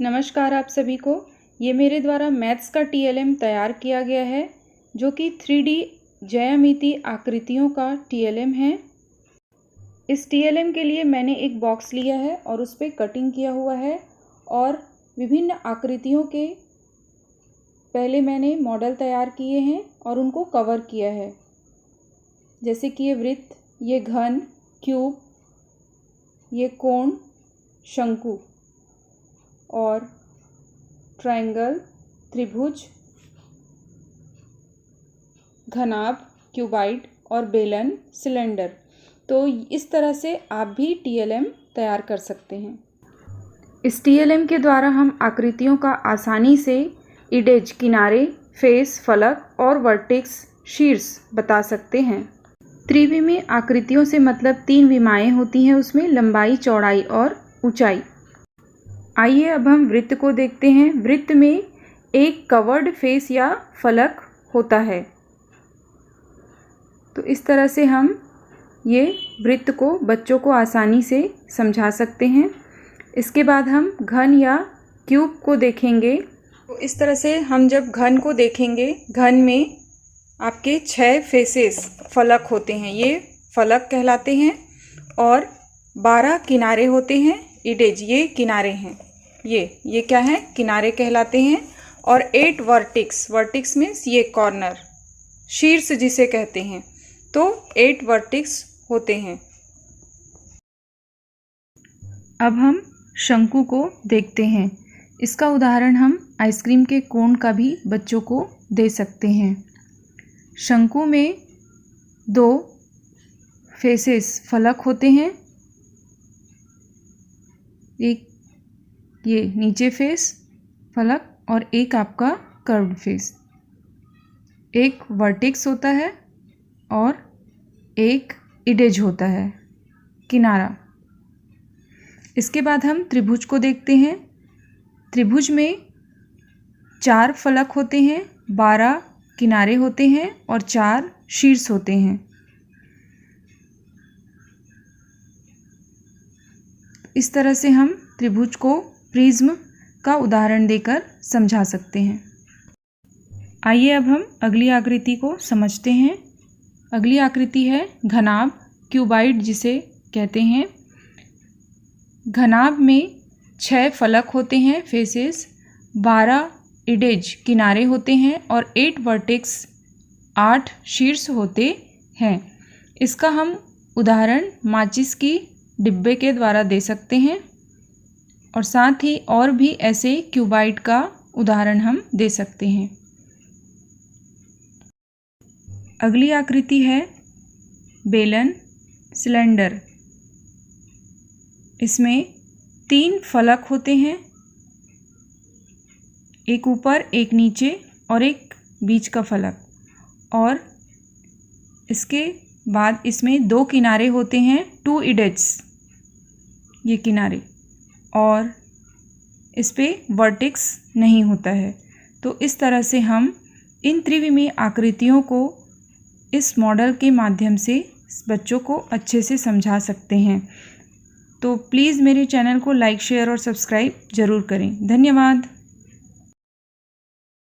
नमस्कार आप सभी को। ये मेरे द्वारा मैथ्स का TLM तैयार किया गया है जो कि 3D ज्यामितीय आकृतियों का TLM है। इस TLM के लिए मैंने एक बॉक्स लिया है और उस पर कटिंग किया हुआ है और विभिन्न आकृतियों के पहले मैंने मॉडल तैयार किए हैं और उनको कवर किया है, जैसे कि ये वृत्त, ये घन, क्यूब, ये कोण, शंकु और ट्रायंगल, त्रिभुज, घनाभ, क्यूबाइड और बेलन, सिलेंडर। तो इस तरह से आप भी TLM तैयार कर सकते हैं। इस TLM के द्वारा हम आकृतियों का आसानी से इडेज, किनारे, फेस, फलक और वर्टेक्स, शीर्ष बता सकते हैं। त्रिविमीय आकृतियों से मतलब 3 विमाएँ होती हैं, उसमें लंबाई, चौड़ाई और ऊंचाई। आइए अब हम वृत्त को देखते हैं। वृत्त में एक कवर्ड फेस या फलक होता है। तो इस तरह से हम ये वृत्त को बच्चों को आसानी से समझा सकते हैं। इसके बाद हम घन या क्यूब को देखेंगे। तो इस तरह से हम जब घन को देखेंगे, घन में आपके 6 फेसेस फलक होते हैं, ये फलक कहलाते हैं और 12 किनारे होते हैं, इडेज, ये किनारे हैं, ये क्या है, किनारे कहलाते हैं। और 8 वर्टेक्स, वर्टेक्स मीन्स ये कॉर्नर, शीर्ष जिसे कहते हैं, तो 8 वर्टेक्स होते हैं। अब हम शंकु को देखते हैं। इसका उदाहरण हम आइसक्रीम के कोन का भी बच्चों को दे सकते हैं। शंकु में 2 फेसेस फलक होते हैं, एक ये नीचे फेस फलक और एक आपका कर्व्ड फेस। एक वर्टेक्स होता है और एक इडेज होता है, किनारा। इसके बाद हम त्रिभुज को देखते हैं। त्रिभुज में 4 फलक होते हैं, 12 किनारे होते हैं और 4 शीर्ष होते हैं। इस तरह से हम त्रिभुज को प्रिज्म का उदाहरण देकर समझा सकते हैं। आइए अब हम अगली आकृति को समझते हैं। अगली आकृति है घनाभ, क्यूबाइड जिसे कहते हैं। घनाभ में 6 फलक होते हैं, फेसेस, 12 इडेज, किनारे होते हैं और 8 वर्टेक्स, 8 शीर्ष होते हैं। इसका हम उदाहरण माचिस की डिब्बे के द्वारा दे सकते हैं और साथ ही और भी ऐसे क्यूबाइड का उदाहरण हम दे सकते हैं। अगली आकृति है बेलन, सिलेंडर। इसमें 3 फलक होते हैं, एक ऊपर, एक नीचे और एक बीच का फलक। और इसके बाद इसमें 2 किनारे होते हैं, 2 इडेज, ये किनारे, और इस पे वर्टेक्स नहीं होता है। तो इस तरह से हम इन त्रिविमीय आकृतियों को इस मॉडल के माध्यम से बच्चों को अच्छे से समझा सकते हैं। तो प्लीज़ मेरे चैनल को लाइक, शेयर और सब्सक्राइब ज़रूर करें। धन्यवाद।